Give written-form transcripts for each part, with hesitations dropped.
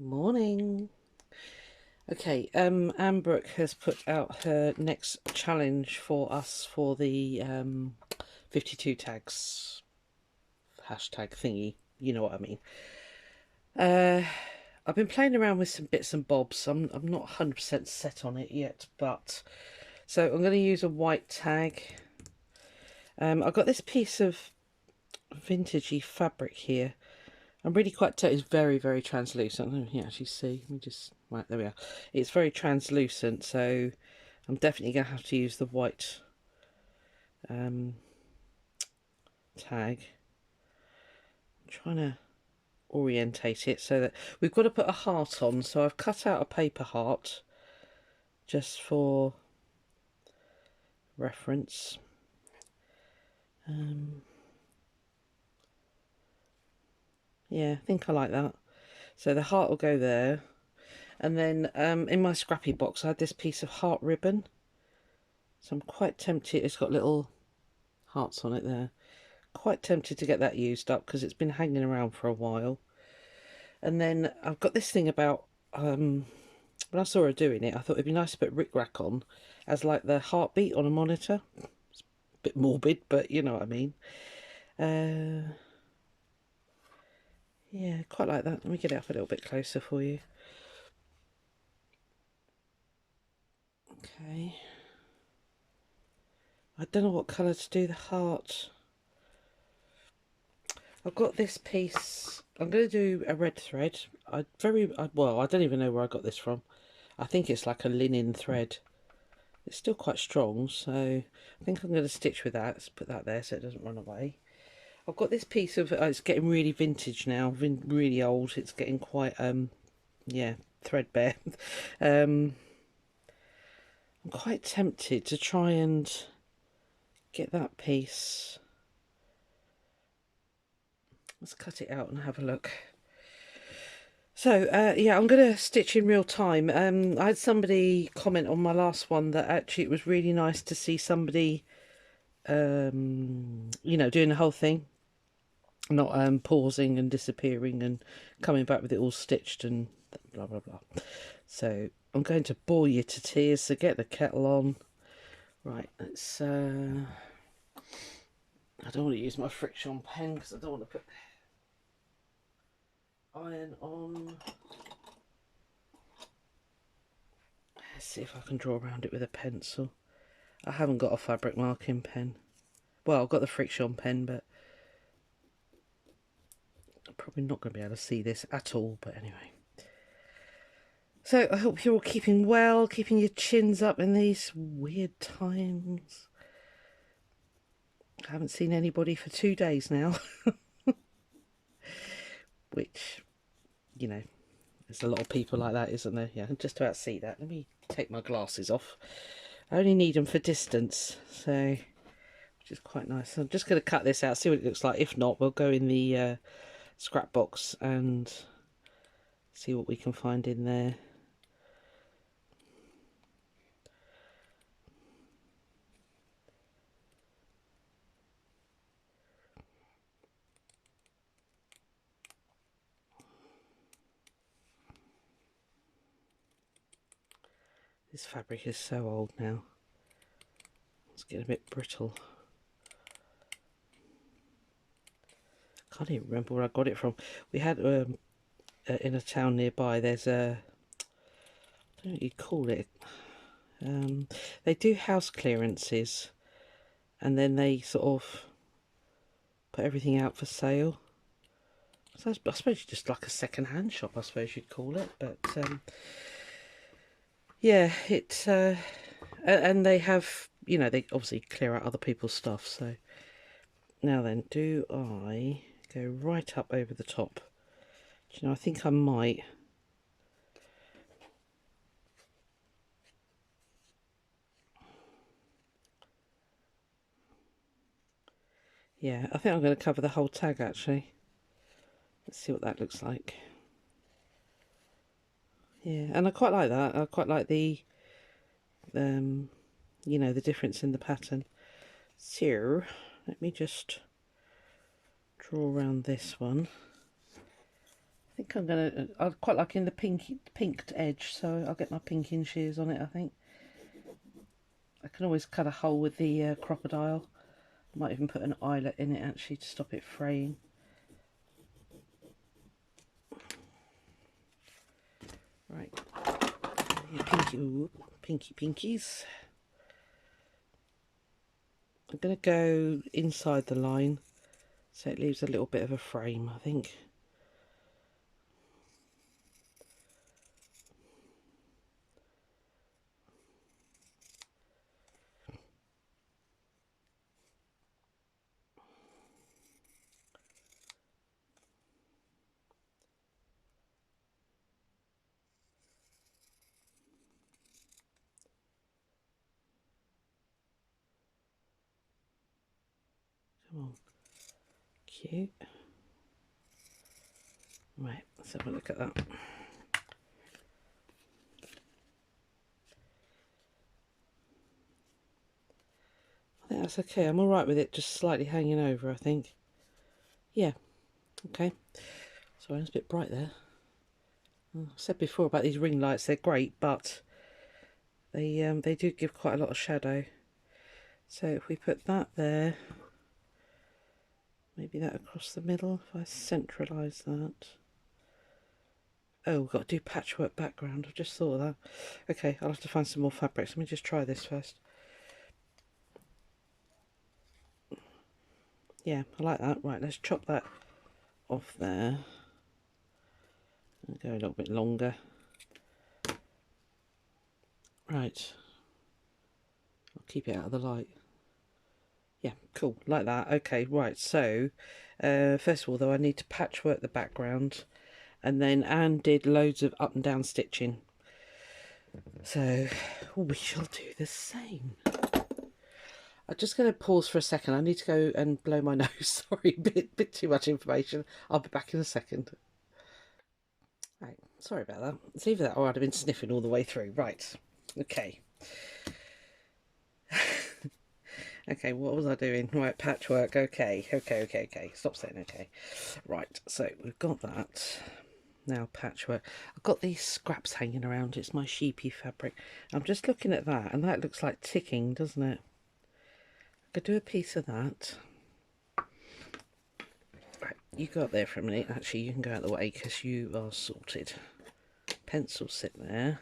Morning. Okay, Anne Brooke has put out her next challenge for us for the 52 tags hashtag thingy. You know what I mean. Uh, I've been playing around with some bits and bobs. I'm not 100% set on it yet, but so I'm going to use a white tag. I've got this piece of vintagey fabric here. I'm really quite it's very, very translucent. I don't know if you can actually see. Let me just, right, there we are. It's very translucent, so I'm definitely going to have to use the white tag. I'm trying to orientate it so that we've got to put a heart on, so I've cut out a paper heart just for reference. Yeah, I think I like that. So the heart will go there. And then in my scrappy box I had this piece of heart ribbon. So I'm quite tempted, it's got little hearts on it there. Quite tempted to get that used up because it's been hanging around for a while. And then I've got this thing about, when I saw her doing it, I thought it'd be nice to put rickrack on as like the heartbeat on a monitor. It's a bit morbid, but you know what I mean. Yeah, quite like that. Let me get it up a little bit closer for you. Okay. I don't know what colour to do the heart. I've got this piece. I'm going to do a red thread. Well, I don't even know where I got this from. I think it's like a linen thread. It's still quite strong, so I think I'm going to stitch with that. Let's put that there so it doesn't run away. I've got this piece of, it's getting really vintage now, really old. It's getting quite, yeah, threadbare. I'm quite tempted to try and get that piece. Let's cut it out and have a look. So, yeah, I'm going to stitch in real time. I had somebody comment on my last one that actually it was really nice to see somebody, you know, doing the whole thing. Not pausing and disappearing and coming back with it all stitched and blah, blah, blah. So, I'm going to bore you to tears, so get the kettle on. Right, let's... I don't want to use my friction pen because I don't want to put iron on. Let's see if I can draw around it with a pencil. I haven't got a fabric marking pen. Well, I've got the friction pen, but I'm probably not going to be able to see this at all. But anyway. So I hope you're all keeping well, keeping your chins up in these weird times. I haven't seen anybody for 2 days now. Which, you know, there's a lot of people like that, isn't there? Yeah, I can just about see that. Let me take my glasses off. I only need them for distance, so which is quite nice. I'm just going to cut this out, see what it looks like. If not, we'll go in the scrap box and see what we can find in there. This fabric is so old now. It's getting a bit brittle. Can't even remember where I got it from. We had in a town nearby, there's a, I don't know what you call it. They do house clearances and then they sort of put everything out for sale. So I suppose just like a second-hand shop, I suppose you'd call it. But yeah, it's and they have, you know, they obviously clear out other people's stuff. So now then, do I go right up over the top? Do you know, I think I might. Yeah, I think I'm going to cover the whole tag actually. Let's see what that looks like. Yeah, and I quite like that. I quite like the, you know, the difference in the pattern. So, let me just draw around this one. think I'm gonna. I quite like in the pinked edge, so I'll get my pinking shears on it. I think I can always cut a hole with the crocodile. I might even put an eyelet in it actually to stop it fraying. Right, pinkies. I'm gonna go inside the line, so it leaves a little bit of a frame, I think. Come on. Cute. Right, let's have a look at that. I think that's okay. I'm alright with it just slightly hanging over, I think. Yeah, okay. Sorry, it's a bit bright there. I said before about these ring lights, they're great, but they do give quite a lot of shadow. So if we put that there, maybe that across the middle, if I centralise that. Oh, we've got to do patchwork background. I've just thought of that. Okay, I'll have to find some more fabrics. Let me just try this first. Yeah, I like that. Right, let's chop that off there. And go a little bit longer. Right. I'll keep it out of the light. Yeah, cool, like that. Okay, right, so first of all though, I need to patchwork the background, and then Anne did loads of up and down stitching, so we shall do the same. I'm just going to pause for a second. I need to go and blow my nose. Sorry, bit too much information. I'll be back in a second. Right, sorry about that. It's either that or I'd have been sniffing all the way through. Right, okay. Okay, what was I doing? Right, patchwork. Okay. Stop saying okay. Right, so we've got that. Now patchwork. I've got these scraps hanging around. It's my sheepy fabric. I'm just looking at that, and that looks like ticking, doesn't it? I could do a piece of that. Right, you go up there for a minute. Actually, you can go out of the way because you are sorted. Pencil sit there.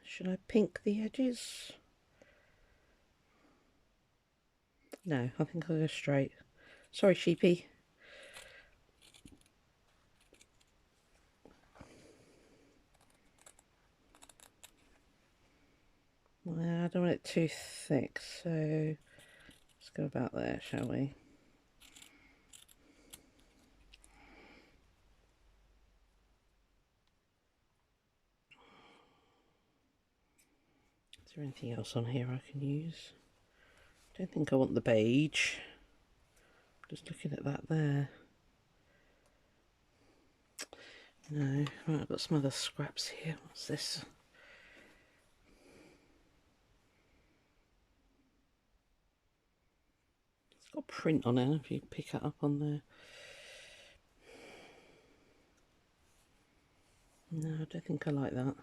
Should I pink the edges? No, I think I'll go straight. Sorry, sheepy. Well, I don't want it too thick, so let's go about there, shall we? Is there anything else on here I can use? I don't think I want the beige. Just looking at that there. No, right, I've got some other scraps here. What's this? It's got print on it if you pick it up on there. No, I don't think I like that.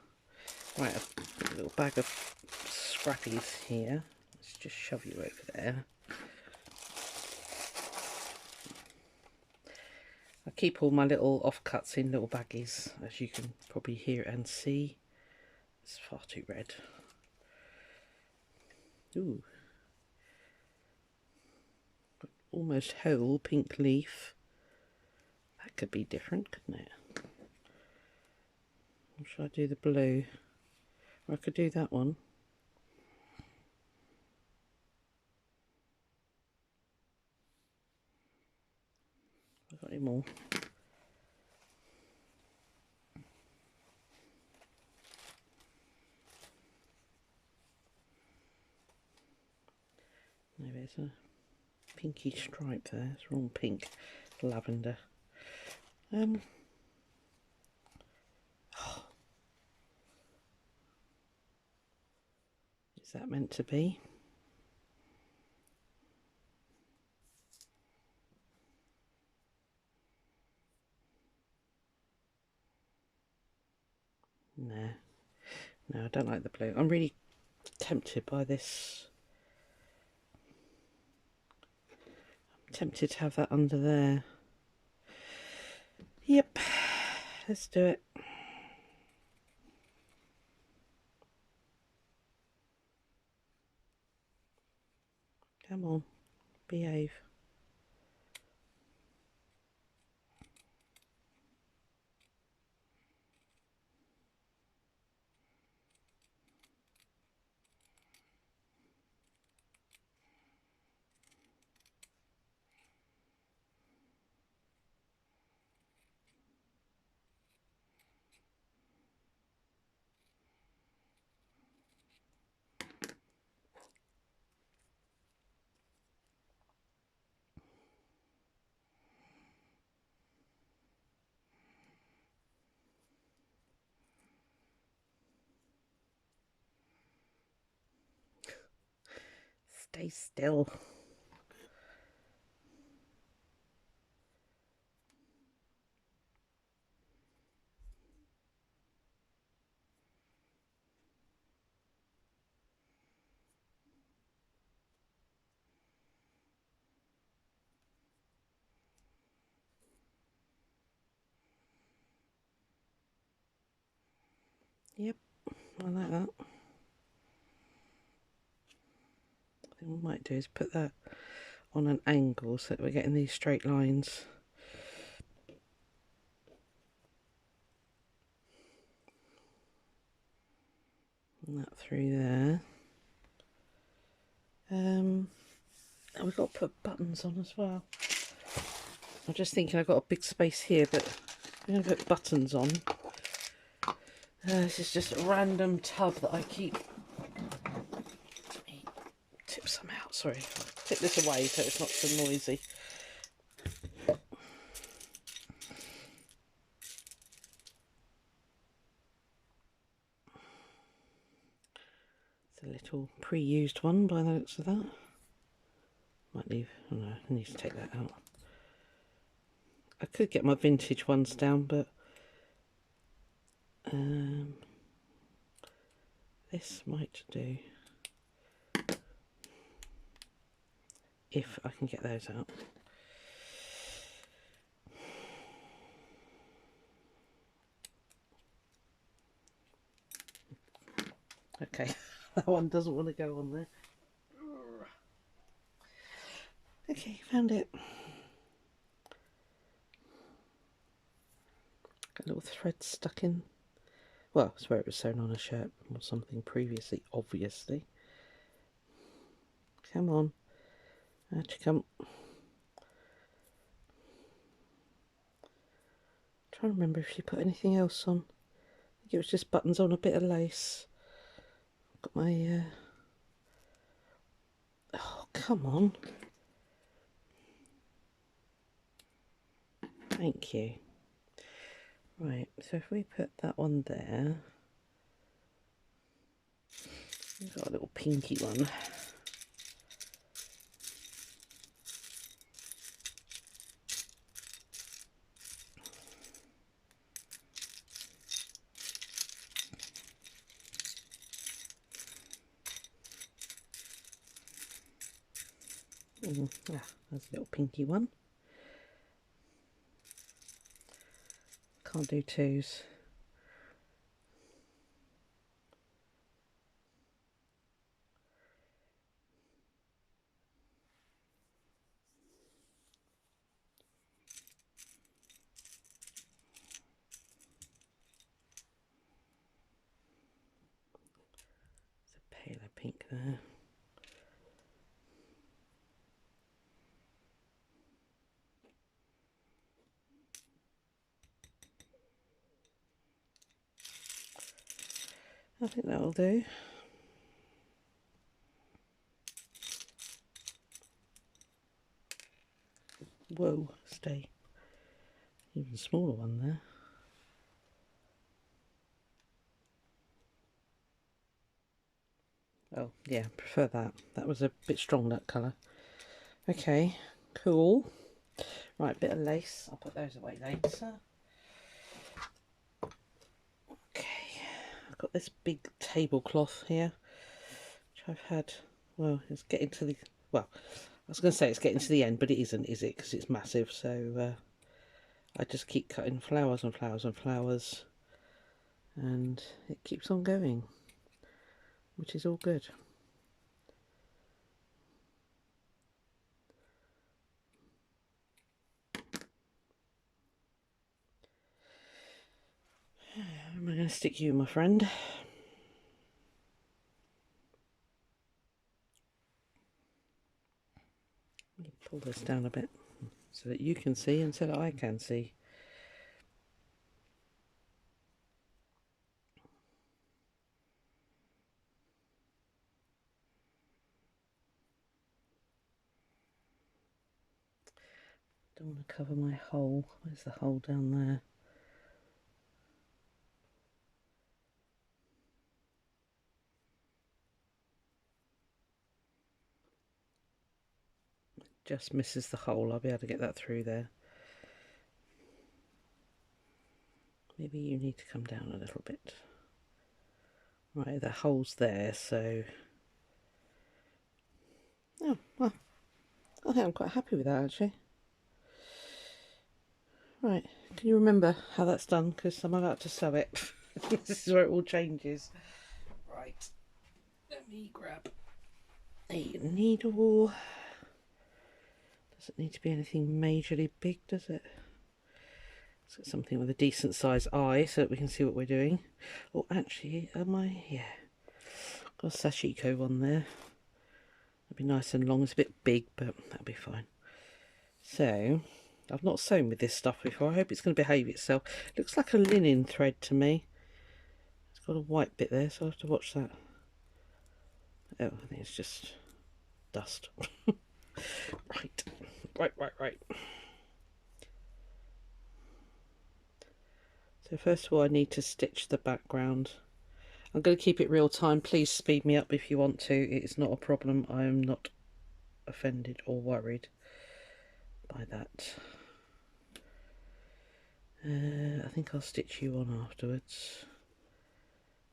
Right, I've got a little bag of scrappies here. Let's just shove you over there. I keep all my little offcuts in little baggies, as you can probably hear and see. It's far too red. Ooh. Almost whole pink leaf. That could be different, couldn't it? Or should I do the blue? Or I could do that one. I've got any more. No, there's a pinky stripe there. It's all pink, lavender. Is that meant to be? No, no, I don't like the blue. I'm really tempted by this. I'm tempted to have that under there. Yep, let's do it. Come on, behave. Stay still. Yep, I like that. I think what we might do is put that on an angle so that we're getting these straight lines. And that through there. And we've got to put buttons on as well. I'm just thinking I've got a big space here, but I'm going to put buttons on. This is just a random tub that I keep. Let me tip some out, sorry. Tip this away so it's not so noisy. It's a little pre-used one by the looks of that. Might leave, oh no, I need to take that out. I could get my vintage ones down, but this might do. If I can get those out. Okay, that one doesn't want to go on there. Okay, found it. Got a little thread stuck in. Well, I swear it was sewn on a shirt or something previously, obviously. Come on. Out you come. Trying to remember if she put anything else on. I think it was just buttons on, a bit of lace. Got my oh, come on. Thank you. Right, so if we put that one there, we've got a little pinky one. Yeah, there's a little pinky one. Can't do twos. There's a paler pink there. I think that'll do. Whoa, stay. Even smaller one there. Oh, yeah, prefer that. That was a bit strong, that colour. Okay, cool. Right, bit of lace. I'll put those away later. Okay. got this big tablecloth here, which I've had, well, it's getting to the, well, I was going to say it's getting to the end, but it isn't, is it? Because it's massive, so I just keep cutting flowers and flowers and flowers, and it keeps on going, which is all good. Am I going to stick you, my friend? Pull this down a bit so that you can see and so that I can see. Don't want to cover my hole. Where's the hole down there? Just misses the hole. I'll be able to get that through there. Maybe you need to come down a little bit. Right, the hole's there, so... Oh, well, I think I'm quite happy with that, actually. Right, can you remember how that's done? Because I'm about to sew it. This is where it all changes. Right, let me grab a needle. Doesn't need to be anything majorly big, does it? Let's get something with a decent sized eye so that we can see what we're doing. Oh, actually, am I? Yeah. Got a sashiko one there. It'll be nice and long. It's a bit big, but that'll be fine. So, I've not sewn with this stuff before. I hope it's going to behave itself. It looks like a linen thread to me. It's got a white bit there, so I'll have to watch that. Oh, I think it's just dust. Right. So first of all, I need to stitch the background. I'm going to keep it real time. Please speed me up if you want to. It's not a problem. I am not offended or worried by that. I think I'll stitch you on afterwards.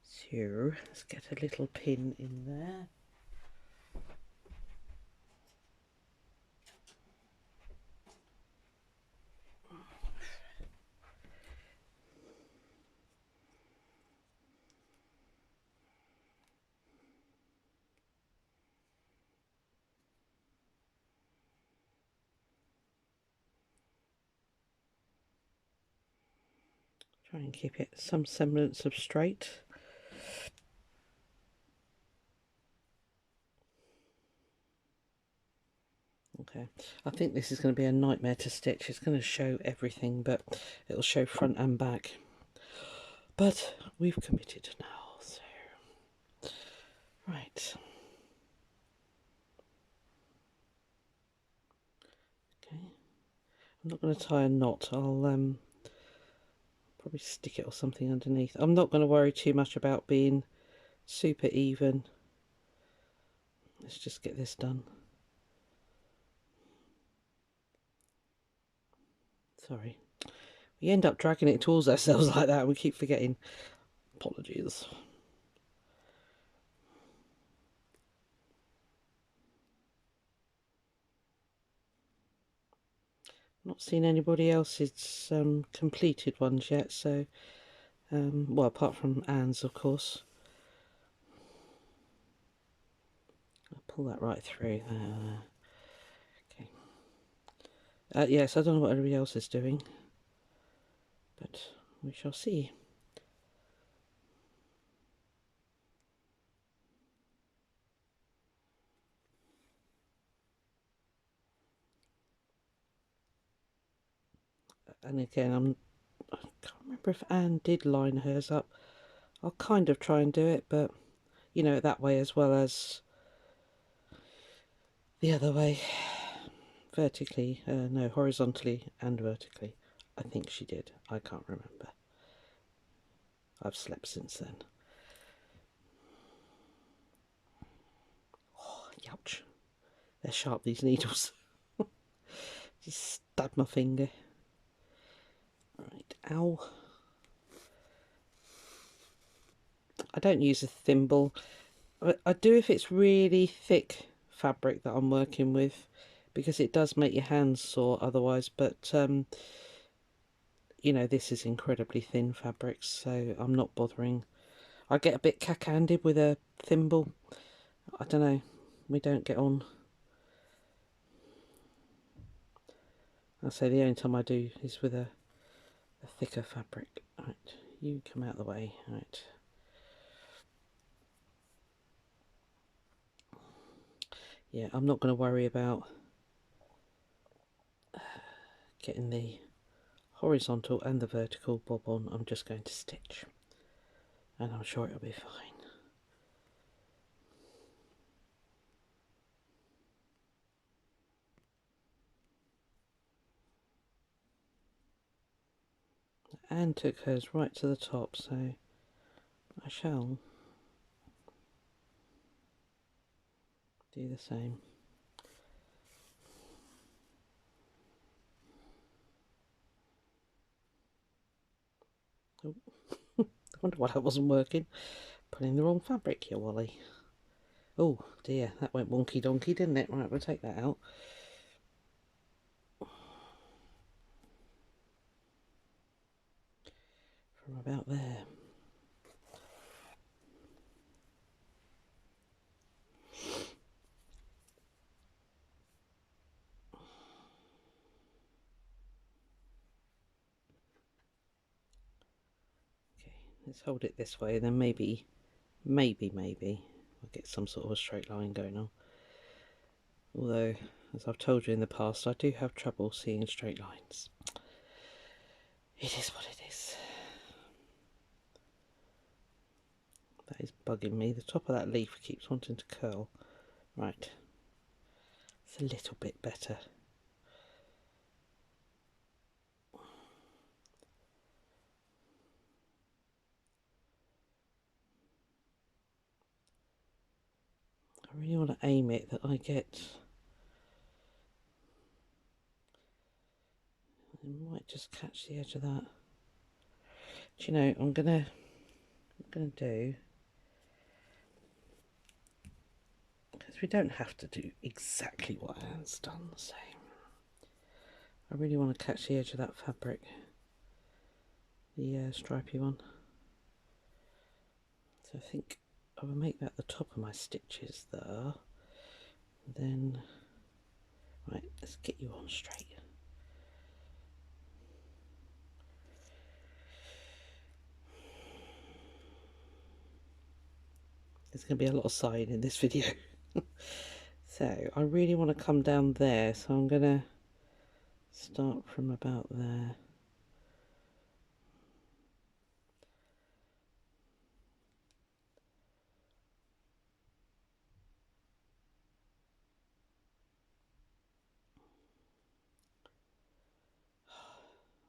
So let's get a little pin in there. Try and keep it some semblance of straight. Okay, I think this is going to be a nightmare to stitch. It's going to show everything, but it'll show front and back. But we've committed now, so right. Okay, I'm not going to tie a knot. I'll probably stick it or something underneath. I'm not going to worry too much about being super even. Let's just get this done. Sorry. We end up dragging it towards ourselves like that and we keep forgetting. Apologies. Not seen anybody else's completed ones yet, so well, apart from Anne's, of course. I'll pull that right through there. Okay. Yes, I don't know what everybody else is doing, but we shall see. And again, I can't remember if Anne did line hers up. I'll kind of try and do it, but you know, that way as well as the other way. Vertically, no, horizontally and vertically. I think she did. I can't remember. I've slept since then. Oh, youch. They're sharp, these needles. Just stabbed my finger. Right, ow. don't use a thimble. I do if it's really thick fabric that I'm working with, because it does make your hands sore otherwise. But you know, this is incredibly thin fabric, so I'm not bothering. I get a bit cack-handed with a thimble. I don't know, we don't get on. I say the only time I do is with a thicker fabric. Right, you come out of the way. Right. Yeah, I'm not going to worry about getting the horizontal and the vertical bob on. I'm just going to stitch, and I'm sure it'll be fine. Anne took hers right to the top, so I shall do the same. Oh, I wonder why that wasn't working. Putting the wrong fabric here, Wally. Oh dear, that went wonky donkey, didn't it? Right, we'll take that out. From about there. Okay, let's hold it this way, then maybe I'll get some sort of a straight line going on. Although, as I've told you in the past, I do have trouble seeing straight lines. It is what it is. That is bugging me. The top of that leaf keeps wanting to curl. Right. It's a little bit better. I really want to aim it that I get... I might just catch the edge of that. Do you know, I'm gonna do... because we don't have to do exactly what Anne's done, so... I really want to catch the edge of that fabric. The stripy one. So I think I will make that the top of my stitches there. Then, right, let's get you on straight. There's going to be a lot of sighing in this video. So I really want to come down there, so I'm going to start from about there.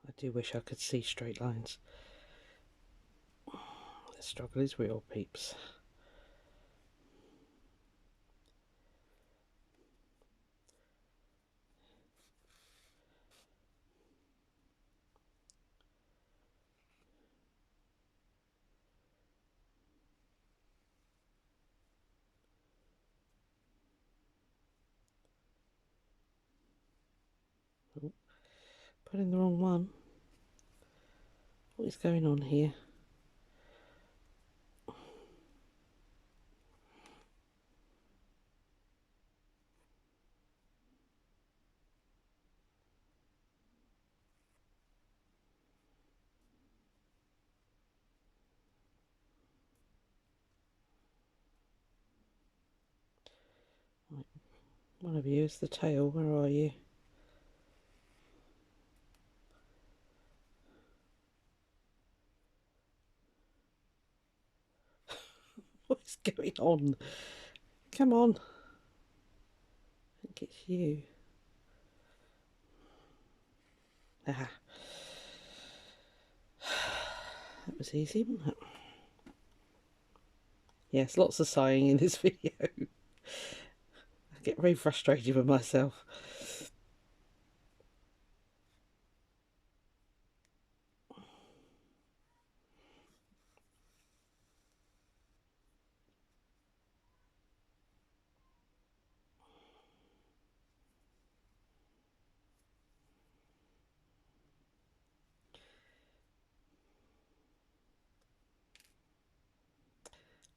I do wish I could see straight lines. The struggle is real, peeps. Oh, putting the wrong one. What is going on here? Right. One of you is the tail. Where are you? What is going on? Come on. I think it's you. Ah. That was easy, wasn't it? Yes, lots of sighing in this video. I get very frustrated with myself.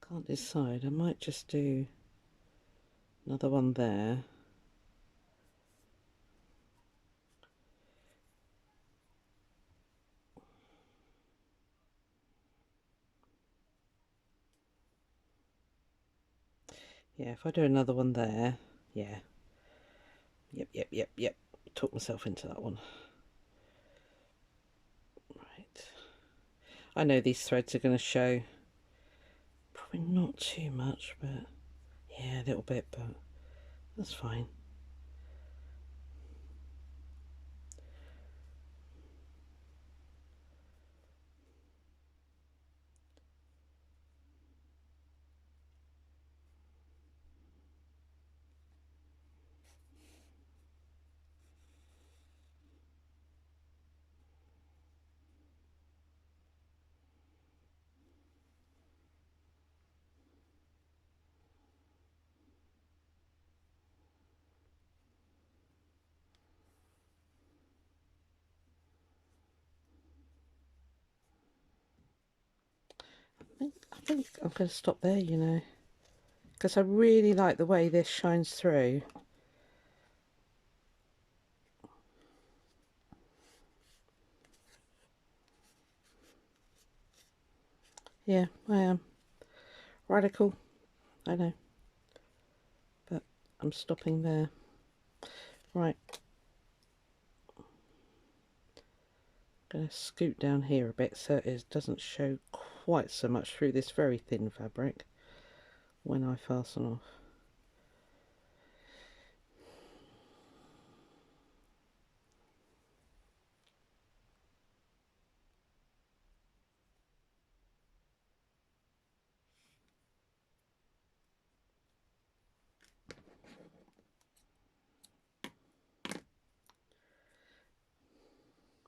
Can't decide. I might just do another one there. Yeah, if I do another one there, yeah. Yep. Talk myself into that one. Right. I know these threads are going to show. Probably not too much, but yeah, a little bit, but that's fine. I think I'm going to stop there, you know, because I really like the way this shines through. Yeah, I am. Radical, I know. But I'm stopping there. Right. I'm going to scoot down here a bit so it doesn't show quite so much through this very thin fabric when I fasten off.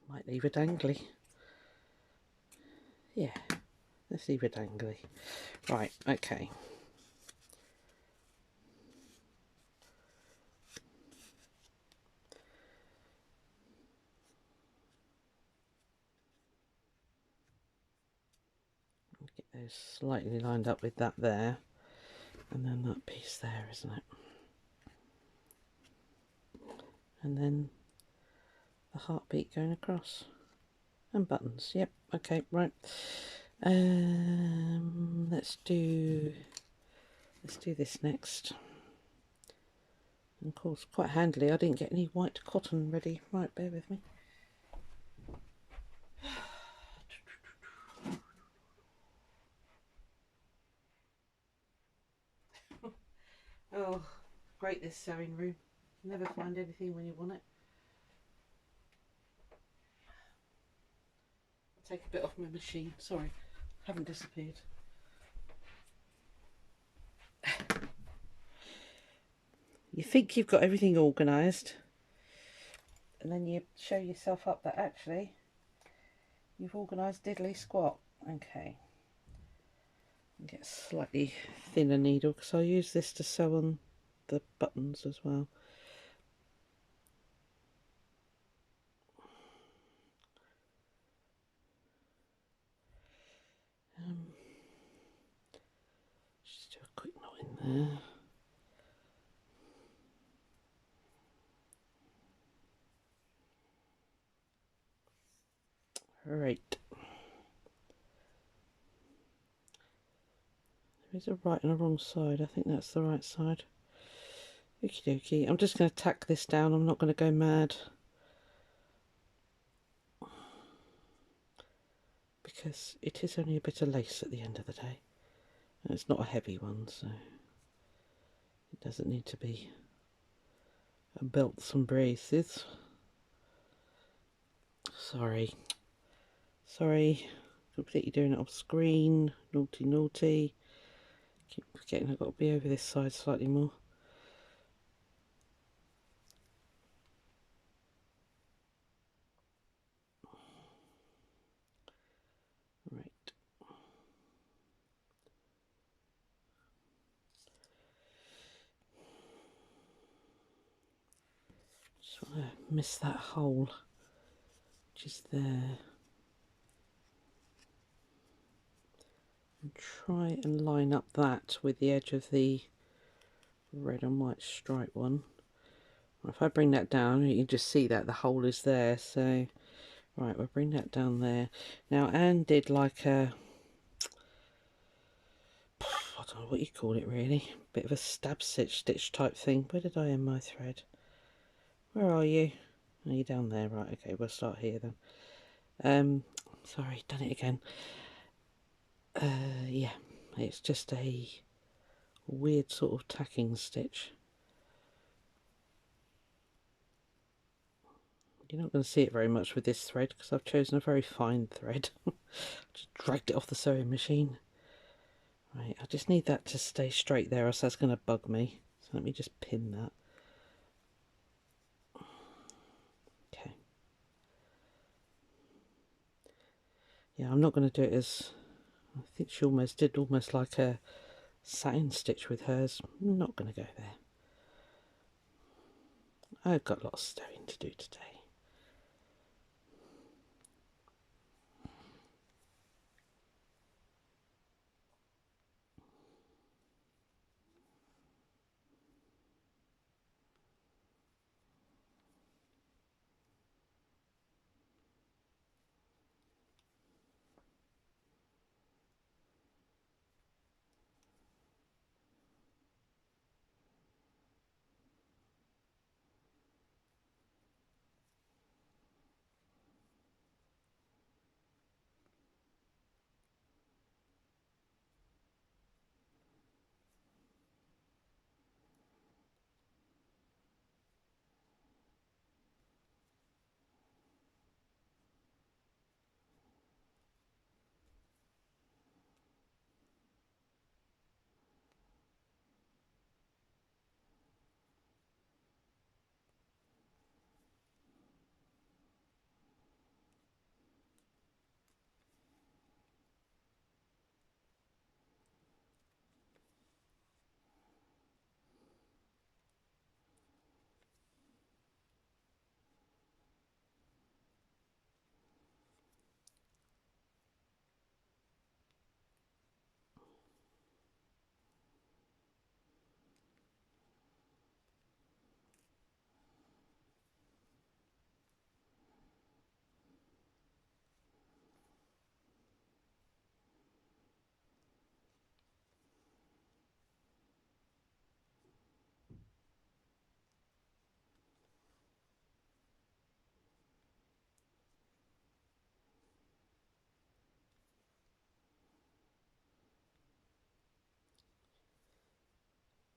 Might leave it dangly. Yeah, let's leave it dangly. Right, okay. Get those slightly lined up with that there, and then that piece there, isn't it? And then the heartbeat going across. And buttons, yep, okay, right. Let's do this next. And of course, quite handily, I didn't get any white cotton ready. Right, bear with me. Oh, great this sewing room. You never find anything when you want it. I'll take a bit off my machine. Sorry, haven't disappeared. You think you've got everything organised, and then you show yourself up that actually you've organised diddly squat. Okay. Get a slightly thinner needle because I'll use this to sew on the buttons as well. Just do a quick knot in there. Right. There is a right and a wrong side. I think that's the right side. Okie dokie. I'm just going to tack this down. I'm not going to go mad. Because it is only a bit of lace at the end of the day. And it's not a heavy one, so it doesn't need to be a belts and braces. Sorry. Completely doing it off screen. Naughty. Keep forgetting I've got to be over this side slightly more. Right. Just want to miss that hole, which is there. And try and line up that with the edge of the red and white stripe one. If I bring that down, you can just see that the hole is there. So, right, we'll bring that down there. Now, Anne did like a, I don't know what you call it really, bit of a stab stitch type thing. Where did I end my thread? Where are you? Are you down there? Right, okay, we'll start here then. Sorry, done it again. Yeah, it's just a weird sort of tacking stitch. You're not going to see it very much with this thread because I've chosen a very fine thread. Just dragged it off the sewing machine. Right, I just need that to stay straight there, or else that's going to bug me. So let me just pin that. Okay. Yeah, I'm not going to do it as... I think she almost did almost like a satin stitch with hers. I'm not going to go there. I've got lots of sewing to do today.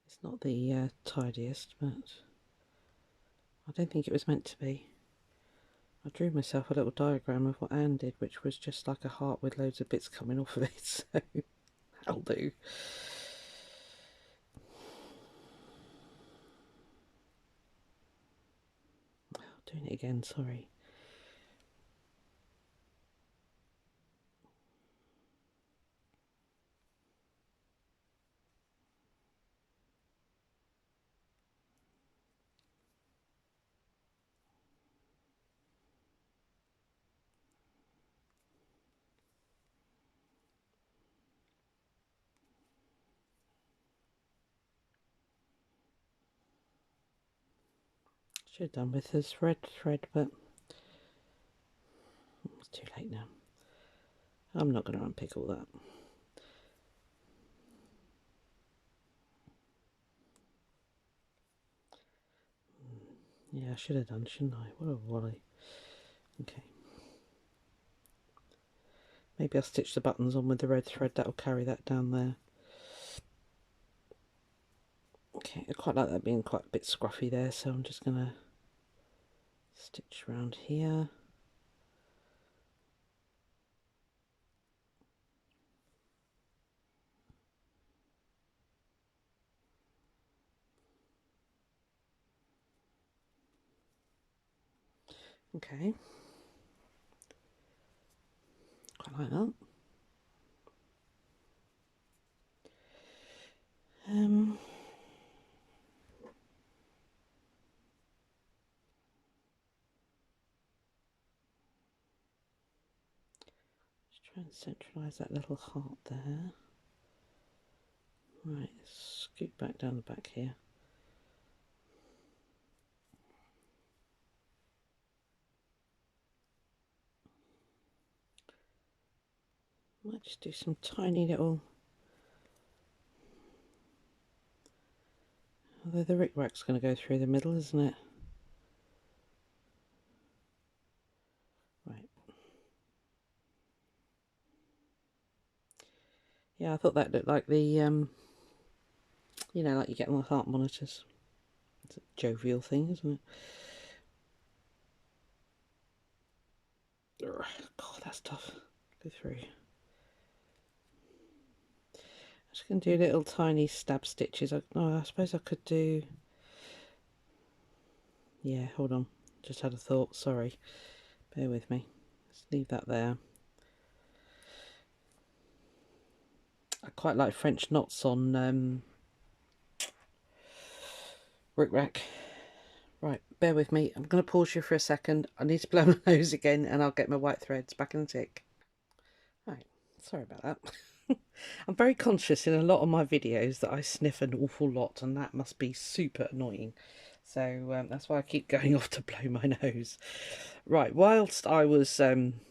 It's not the tidiest, but I don't think it was meant to be. I drew myself a little diagram of what Anne did, which was just like a heart with loads of bits coming off of it, so that'll do. Doing it again, sorry. Should have done with this red thread, but it's too late now. I'm not going to unpick all that. Yeah, I should have done, shouldn't I? What a wally. Okay. Maybe I'll stitch the buttons on with the red thread, that'll carry that down there. Okay, I quite like that being quite a bit scruffy there, so I'm just going to stitch around here. Okay. Quite like that. Just try and centralise that little heart there. Right, scoot back down the back here. Might just do some tiny little, although the rickrack's going to go through the middle, isn't it? Right. Yeah, I thought that looked like the, you know, like you get on the heart monitors. It's a jovial thing, isn't it? God, that's tough. Go through. I'm just going to do little tiny stab stitches. I suppose I could do... Yeah, hold on. Just had a thought. Sorry. Bear with me. Let's leave that there. I quite like French knots on rickrack. Right, bear with me. I'm going to pause you for a second. I need to blow my nose again and I'll get my white threads back in the tick. Right, sorry about that. I'm very conscious in a lot of my videos that I sniff an awful lot, and that must be super annoying. So that's why I keep going off to blow my nose. Right, whilst I was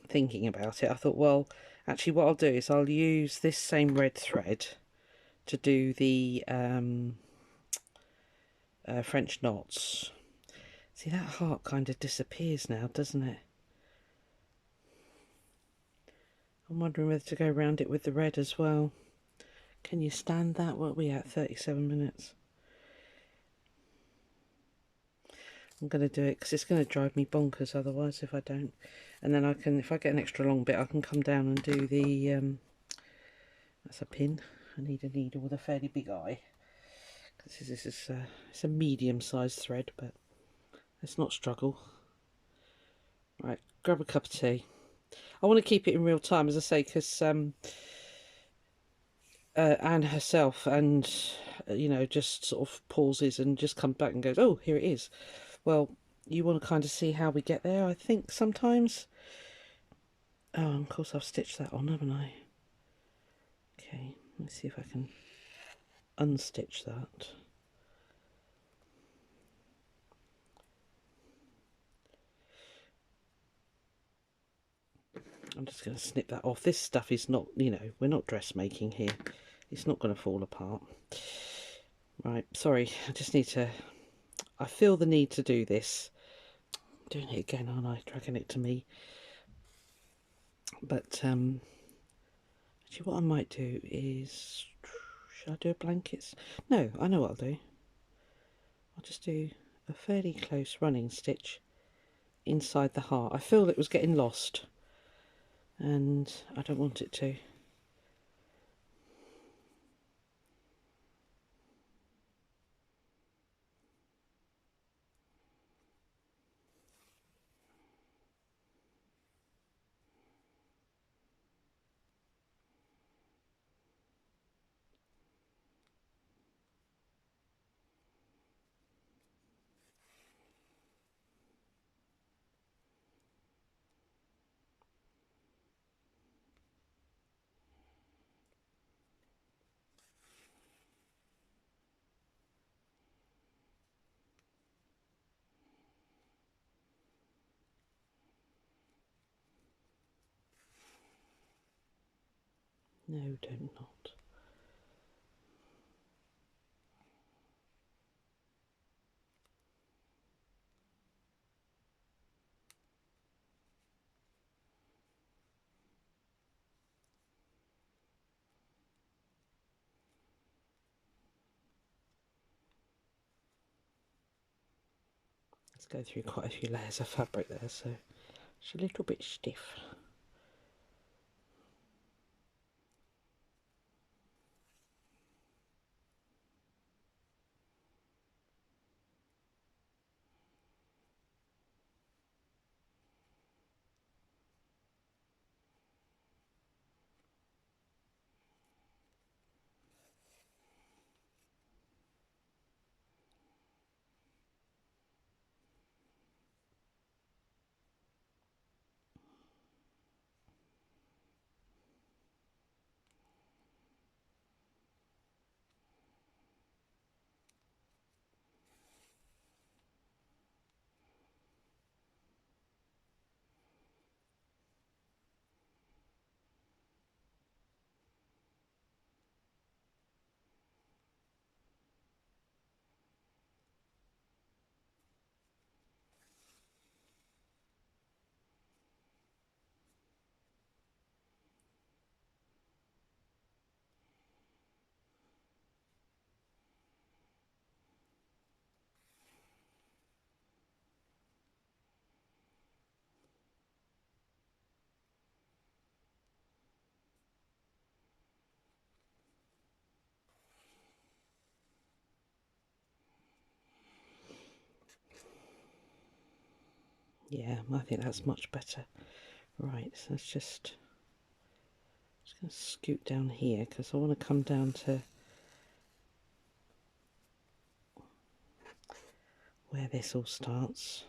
thinking about it, I thought, well, actually what I'll do is I'll use this same red thread to do the French knots. See, that heart kind of disappears now, doesn't it? I'm wondering whether to go around it with the red as well. Can you stand that? What are we at? 37 minutes. I'm going to do it because it's going to drive me bonkers otherwise if I don't. And then I can, if I get an extra long bit, I can come down and do the, that's a pin. I need a needle with a fairly big eye. Because this is it's a medium-sized thread, but let's not struggle. Right, grab a cup of tea. I want to keep it in real time, as I say, because Anne herself and you know, just sort of pauses and just comes back and goes, oh, here it is. Well, you want to kind of see how we get there, I think, sometimes. Oh, and of course I've stitched that on, haven't I? Okay, let's see if I can unstitch that. I'm just going to snip that off. This stuff is not, you know, we're not dressmaking here. It's not going to fall apart. Right, sorry, I just need to, I feel the need to do this. I'm doing it again, aren't I? Dragging it to me. But, actually what I might do is, should I do a blankets? No, I know what I'll do. I'll just do a fairly close running stitch inside the heart. I feel it was getting lost and I don't want it to. No, don't not. Let's go through quite a few layers of fabric there, so it's a little bit stiff. Yeah, I think that's much better. Right, so let's just going to scoot down here because I want to come down to where this all starts.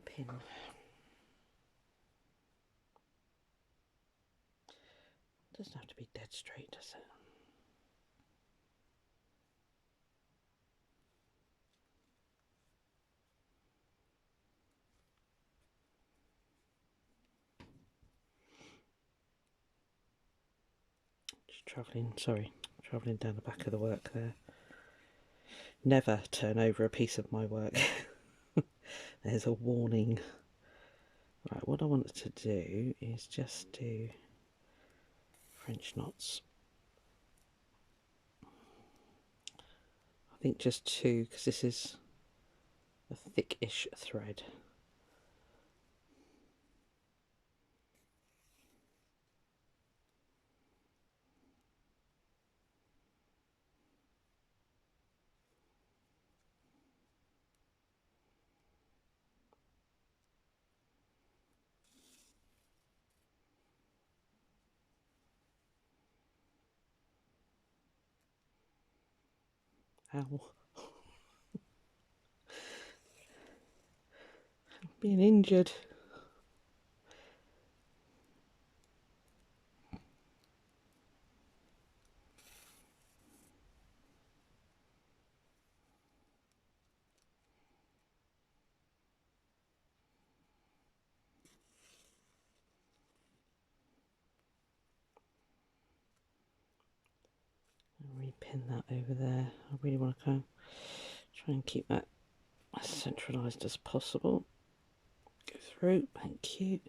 Pin. Doesn't have to be dead straight, does it? Just travelling down the back of the work there. Never turn over a piece of my work. There's a warning. Right, what I wanted to do is just do French knots. I think just two, because this is a thickish thread. Ow. Being injured. Repin that over there. I really want to try and keep that as centralised as possible. Go through, thank you.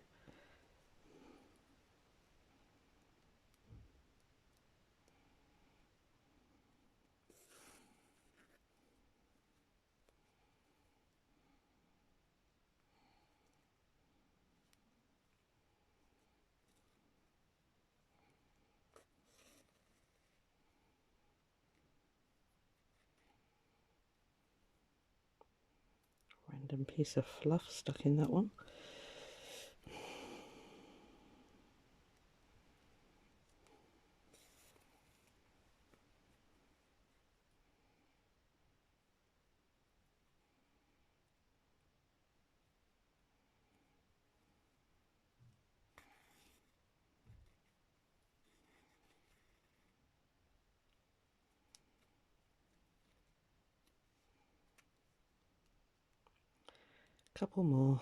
Random piece of fluff stuck in that one. Couple more.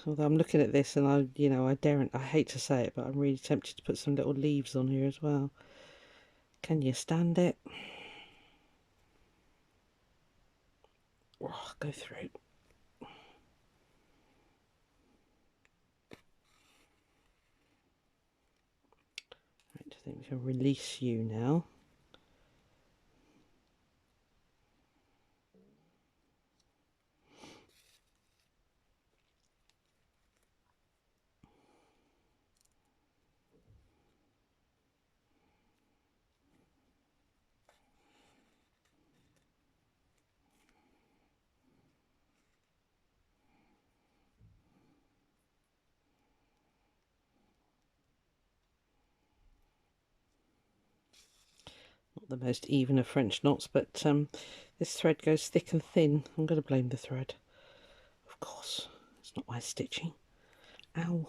Although I'm looking at this and I hate to say it, but I'm really tempted to put some little leaves on here as well. Can you stand it? Oh, go through. Right, I think we can release you now. Not the most even of French knots, but this thread goes thick and thin. I'm going to blame the thread. Of course, it's not my stitching. Ow.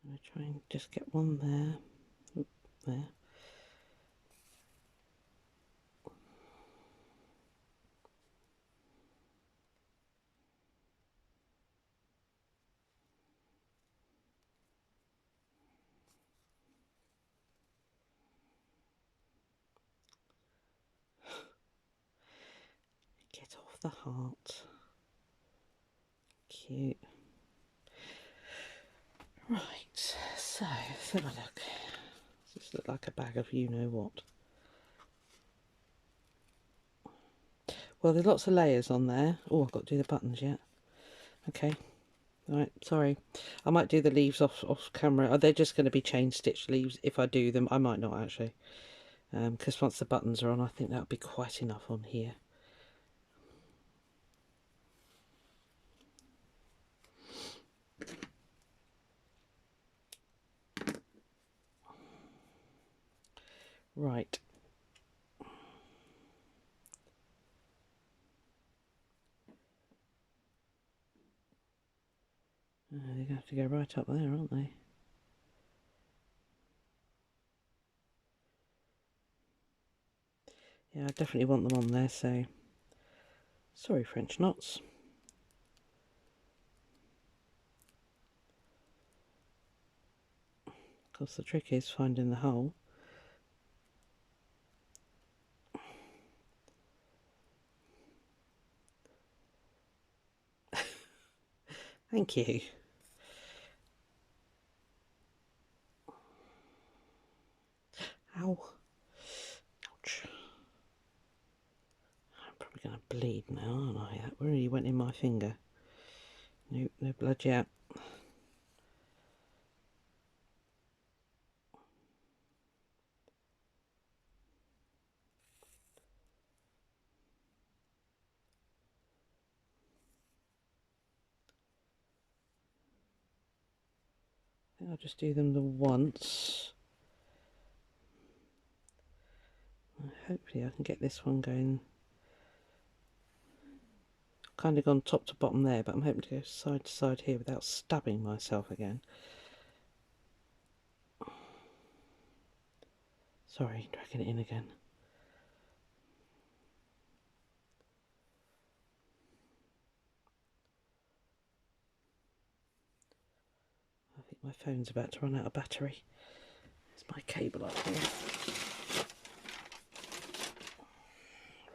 I'm going to try and just get one there. Oop, there. the heart. Cute. Right, so let's have a look. Does this look like a bag of you-know-what? Well, there's lots of layers on there. Oh, I've got to do the buttons yet. Okay. Right, sorry. I might do the leaves off camera. They're just going to be chain stitch leaves. If I do them, I might not actually. Because once the buttons are on, I think that'll be quite enough on here. Right. They're going to have to go right up there, aren't they? Yeah, I definitely want them on there, so sorry, French knots. Of course, the trick is finding the hole. Thank you. Ow. Ouch. I'm probably going to bleed now, aren't I? That really went in my finger. Nope, no blood yet. I think I'll just do them the once. Hopefully I can get this one going. Kind of gone top to bottom there, but I'm hoping to go side to side here without stabbing myself again. Sorry, dragging it in again. I think my phone's about to run out of battery. There's my cable up here.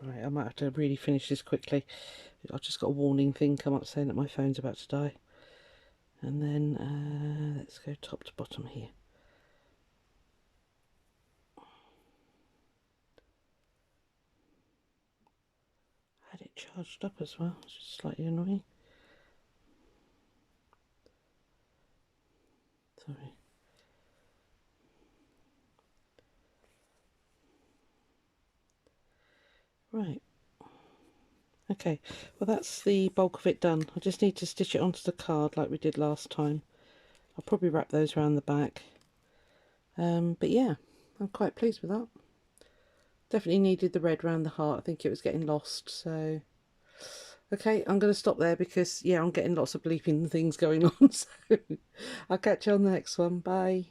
Right, I might have to really finish this quickly. I've just got a warning thing come up saying that my phone's about to die. And then let's go top to bottom here. I had it charged up as well, which is slightly annoying. Sorry. Right. Okay, well that's the bulk of it done. I just need to stitch it onto the card like we did last time. I'll probably wrap those around the back. But yeah, I'm quite pleased with that. Definitely needed the red around the heart. I think it was getting lost, so... Okay, I'm going to stop there because, yeah, I'm getting lots of bleeping things going on, so I'll catch you on the next one. Bye.